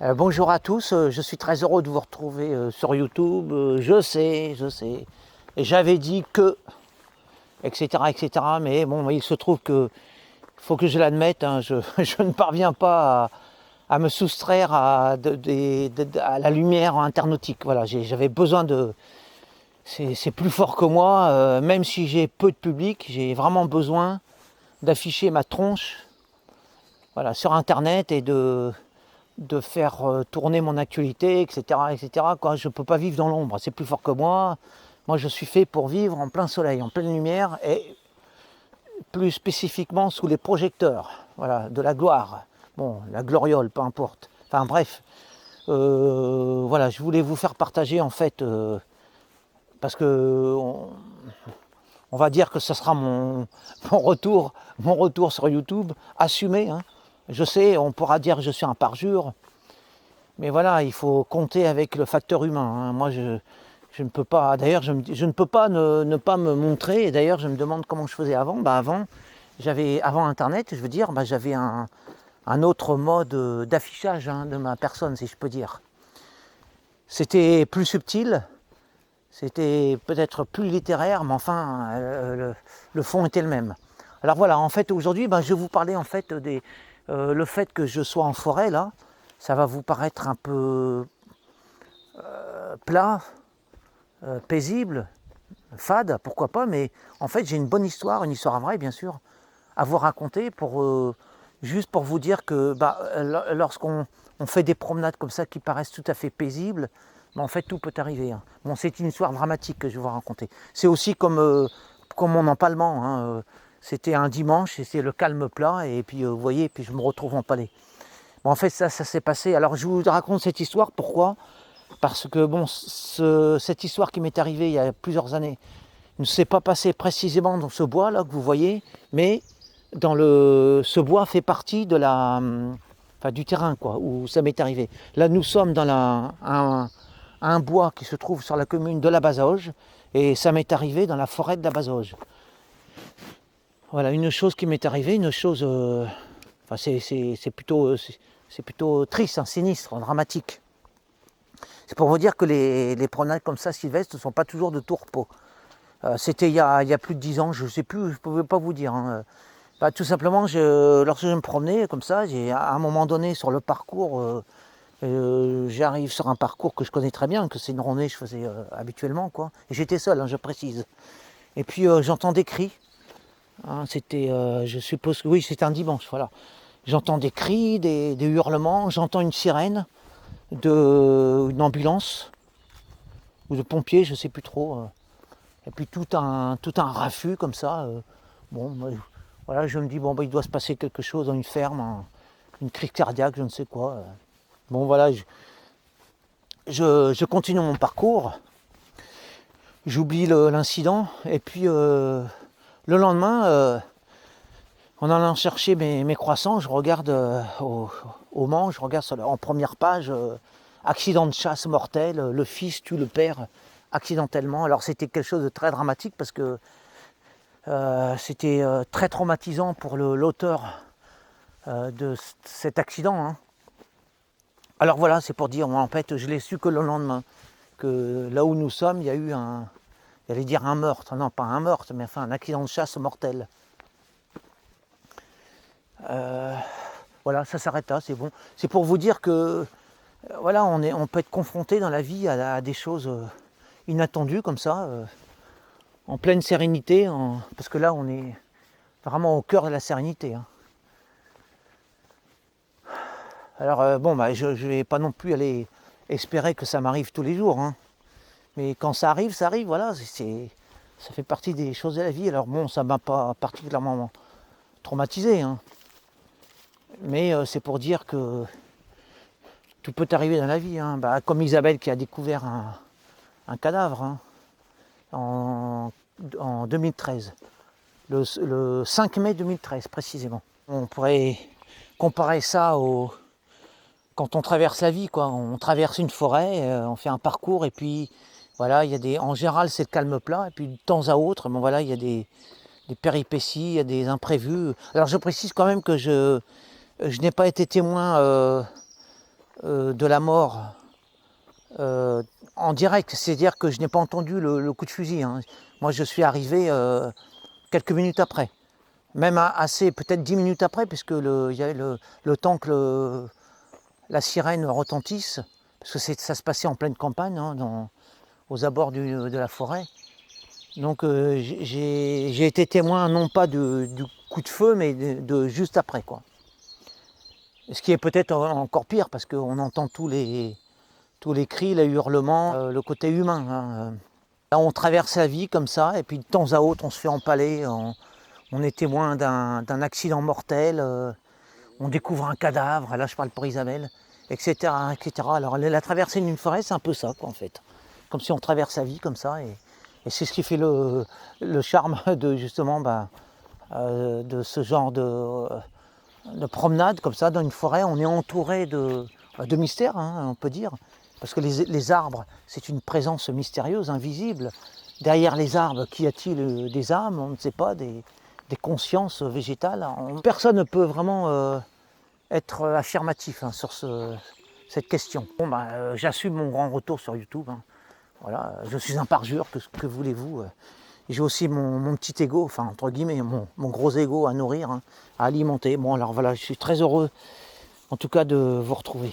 Bonjour à tous, je suis très heureux de vous retrouver sur YouTube. Je sais. Et j'avais dit que, etc., etc. Mais bon, il se trouve que, faut que je l'admette, hein, je ne parviens pas à me soustraire à la lumière internautique. Voilà, j'avais besoin de. C'est plus fort que moi, même si j'ai peu de public, j'ai vraiment besoin d'afficher ma tronche, voilà, sur Internet et de faire tourner mon actualité, etc., etc., quoi. Je ne peux pas vivre dans l'ombre, c'est plus fort que moi. Moi, je suis fait pour vivre en plein soleil, en pleine lumière, et plus spécifiquement sous les projecteurs, voilà, de la gloire. Bon, la gloriole, peu importe. Enfin bref, voilà, je voulais vous faire partager en fait, parce que on va dire que ce sera mon retour sur YouTube, assumé, hein. Je sais, on pourra dire que je suis un parjure, mais voilà, il faut compter avec le facteur humain, hein. Moi, je ne peux pas, d'ailleurs, je ne peux pas ne pas me montrer. Et d'ailleurs, je me demande comment je faisais avant. Avant Internet, je veux dire, j'avais un autre mode d'affichage, hein, de ma personne, si je peux dire. C'était plus subtil, c'était peut-être plus littéraire, mais enfin, le fond était le même. Alors voilà, en fait, aujourd'hui, je vais vous parler en fait le fait que je sois en forêt là. Ça va vous paraître un peu plat, paisible, fade, pourquoi pas, mais en fait j'ai une bonne histoire, une histoire vraie bien sûr, à vous raconter juste pour vous dire que lorsqu'on fait des promenades comme ça qui paraissent tout à fait paisibles, en fait tout peut arriver, hein. Bon, c'est une histoire dramatique que je vais vous raconter. C'est aussi comme mon empalement, hein. C'était un dimanche et c'est le calme plat et puis vous voyez, puis je me retrouve en palais. Bon, en fait ça s'est passé. Alors je vous raconte cette histoire, pourquoi? Parce que bon, cette histoire qui m'est arrivée il y a plusieurs années ne s'est pas passée précisément dans ce bois là que vous voyez, mais ce bois fait partie du terrain quoi, où ça m'est arrivé. Là nous sommes dans un bois qui se trouve sur la commune de la Bazoge et ça m'est arrivé dans la forêt de la Bazoge. Voilà une chose qui m'est arrivée, une chose, c'est plutôt triste, hein, sinistre, dramatique. C'est pour vous dire que les promenades comme ça, Sylvestre, ne sont pas toujours de tout repos. C'était il y a plus de 10 ans, je ne sais plus, je ne pouvais pas vous dire, hein. Tout simplement, lorsque je me promenais comme ça, à un moment donné sur le parcours, j'arrive sur un parcours que je connais très bien, que c'est une randonnée que je faisais habituellement, quoi. Et j'étais seul, hein, je précise. Et puis j'entends des cris, hein. C'était, je suppose que oui, c'était un dimanche, voilà. J'entends des cris, des hurlements, j'entends une sirène une ambulance ou de pompiers, je sais plus trop. Et puis tout un raffut comme ça. Voilà, je me dis il doit se passer quelque chose dans une ferme, une crise cardiaque, je ne sais quoi. Bon voilà, je continue mon parcours. J'oublie l'incident et puis le lendemain, en allant chercher mes croissants, je regarde au Mans, je regarde en première page, accident de chasse mortel, le fils tue le père accidentellement. Alors c'était quelque chose de très dramatique parce que c'était très traumatisant pour l'auteur de cet accident, hein. Alors voilà, c'est pour dire, moi en fait je l'ai su que le lendemain, que là où nous sommes, il y a eu j'allais dire un meurtre, non pas un meurtre, mais enfin un accident de chasse mortel. Voilà, ça s'arrête là, c'est bon. C'est pour vous dire que voilà, on peut être confronté dans la vie à des choses inattendues comme ça, en pleine sérénité, parce que là on est vraiment au cœur de la sérénité, hein. Alors je ne vais pas non plus aller espérer que ça m'arrive tous les jours, hein. Mais quand ça arrive, voilà, ça fait partie des choses de la vie. Alors bon, ça ne m'a pas particulièrement traumatisé, hein. Mais c'est pour dire que tout peut arriver dans la vie, hein. Comme Isabelle qui a découvert un cadavre, hein, en 2013, le 5 mai 2013 précisément. On pourrait comparer ça quand on traverse la vie, quoi. On traverse une forêt, on fait un parcours et puis voilà, en général c'est le calme plat et puis de temps à autre, voilà, il y a des péripéties, il y a des imprévus. Alors je précise quand même que je n'ai pas été témoin de la mort en direct, c'est-à-dire que je n'ai pas entendu le coup de fusil, hein. Moi je suis arrivé quelques minutes après, même assez peut-être 10 minutes après, puisque il y avait le temps que la sirène retentisse, parce que ça se passait en pleine campagne, hein, aux abords de la forêt. Donc j'ai été témoin non pas du coup de feu, mais juste après, quoi. Ce qui est peut-être encore pire, parce qu'on entend tous les cris, les hurlements, le côté humain, hein. Là, on traverse la vie comme ça, et puis de temps à autre, on se fait empaler, on est témoin d'un accident mortel, on découvre un cadavre, là je parle pour Isabelle, etc., etc. Alors la traversée d'une forêt, c'est un peu ça, quoi, en fait. Comme si on traverse la vie comme ça, et c'est ce qui fait le charme de justement de ce genre de promenade comme ça dans une forêt. On est entouré de mystères, hein, on peut dire, parce que les arbres, c'est une présence mystérieuse, invisible. Derrière les arbres, qu'y a-t-il? Des âmes, on ne sait pas, des consciences végétales. Personne ne peut vraiment être affirmatif, hein, sur cette question. Bon, j'assume mon grand retour sur YouTube, hein. Voilà, je suis un parjure, que voulez-vous? J'ai aussi mon petit ego, enfin entre guillemets, mon gros ego à nourrir, hein, à alimenter. Bon, alors voilà, je suis très heureux en tout cas de vous retrouver.